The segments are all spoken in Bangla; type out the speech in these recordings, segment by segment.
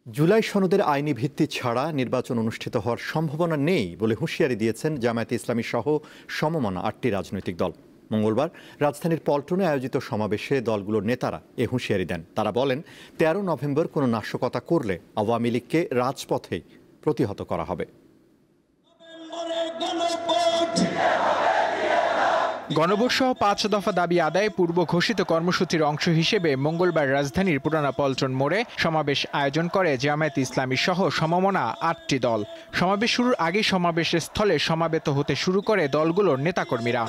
জুলাই সনদের আইনি ভিত্তি ছাড়া নির্বাচন অনুষ্ঠিত হওয়ার সম্ভাবনা নেই বলে হুঁশিয়ারি দিয়েছেন জামায়াতে ইসলামী সহ সমমনা ৮টি রাজনৈতিক দল। মঙ্গলবার রাজধানীর পল্টনে আয়োজিত সমাবেশে দলগুলোর নেতারা এ হুঁশিয়ারি দেন। তারা বলেন, ১৩ নভেম্বর কোনো নাশকতা করলে আওয়ামী লীগকে রাজপথেই প্রতিহত করা হবে। গণভোট সহ ৫ দফা দাবি আদায়ে পূর্ব ঘোষিত কর্মসূচির অংশ হিসেবে মঙ্গলবার রাজধানীর পুরানা পল্টন মোড়ে সমাবেশ আয়োজন করে জামায়াতে ইসলামী সহ সমমনা ৮টি দল। সমাবেশ শুরুর আগে সমাবেশের স্থলে সমাবেত হতে শুরু করে দলগুলোর নেতাকর্মীরা।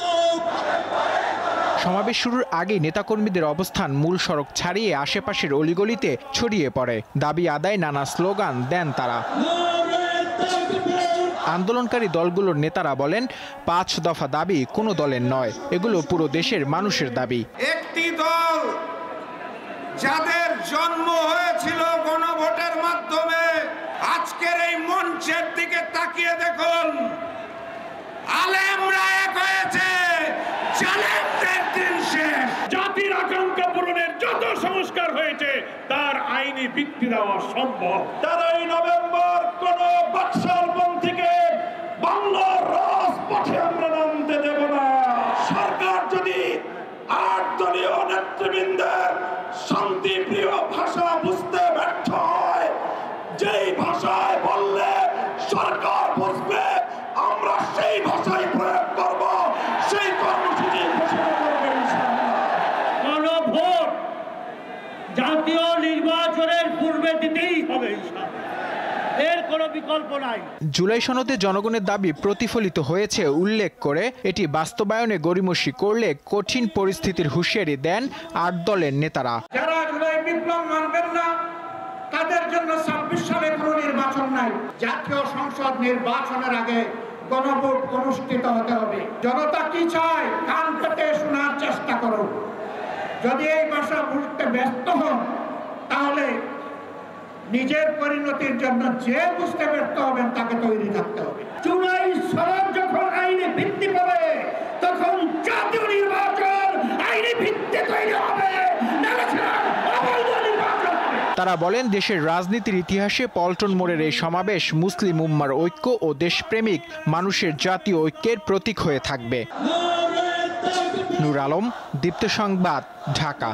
সমাবেশ শুরুর আগেই নেতাকর্মীদের অবস্থান মূল সড়ক ছাড়িয়ে আশেপাশের অলিগলিতে ছড়িয়ে পড়ে। দাবি আদায় নানা স্লোগান দেন তারা। আন্দোলনকারী দলগুলোর নেতারা বলেন, ৫ দফা দাবি কোনো দলের নয়, এগুলো পুরো দেশের মানুষের দাবি। একটি দল যাদের জন্ম হয়েছিল গণভোটের মাধ্যমে, আজকের এই মঞ্চের দিকে তাকিয়ে দেখুন, আলেমরা এক হয়েছে, জালেমদের দিন শেষ। জাতির আকাঙ্ক্ষা পূরণের যত সংস্কার হয়েছে তার আইনি ভিত্তি দেওয়া সম্ভব। ১৩ নভেম্বর কোন বাকশালপন্থীকে বাংলার রাজপথে আমরা নামতে দেব না। সরকার যদি ৮ দলীয় নেতৃবৃন্দের শান্তিপ্রিয় ভাষা বুঝতে ব্যর্থ হয়, যেই ভাষায় বললে সরকার বুঝবে, আমরা সেই ভাষায় প্রয়োগ করব, সেই কর্মসূচি ঘোষণা করব ইনশাআল্লাহ। গণভোট জাতীয় নির্বাচনের পূর্বে দিতেই হবে ইনশাআল্লাহ, এর কোনো বিকল্প নাই। জুলাই সনদে জনগণের দাবি প্রতিফলিত হয়েছে উল্লেখ করে এটি বাস্তবায়নে গড়িমসি করলে কঠিন পরিস্থিতির হুঁশিয়ারি দেন ৮ দলের নেতারা। যারা জুলাই বিপ্লব মানবেন না, তাদের জন্য ২৬ সালে কোনো নির্বাচন নাই। জাতীয় সংসদ নির্বাচনের আগে গণভোট অনুষ্ঠিত হতে হবে। জনতা কি চায়, কান পেতে শোনার চেষ্টা করুন। যদি এই ভাষা বুঝতে ব্যস্ত হন, তাহলে নিজের পরিণতির জন্য যে বুঝতে ব্যর্থ হবেন তাকে তৈরি থাকতে হবে। জুলাই সনদ যখন আইনি ভিত্তি পাবে, তখন জাতীয় নির্বাচন আইনি ভিত্তি তৈরি হবে। তারা বলেন, দেশের রাজনীতির ইতিহাসে পল্টন মোড়ের এই সমাবেশ মুসলিম উম্মার ঐক্য ও দেশপ্রেমিক মানুষের জাতীয় ঐক্যের প্রতীক হয়ে থাকবে। নূর আলম, দীপ্ত সংবাদ, ঢাকা।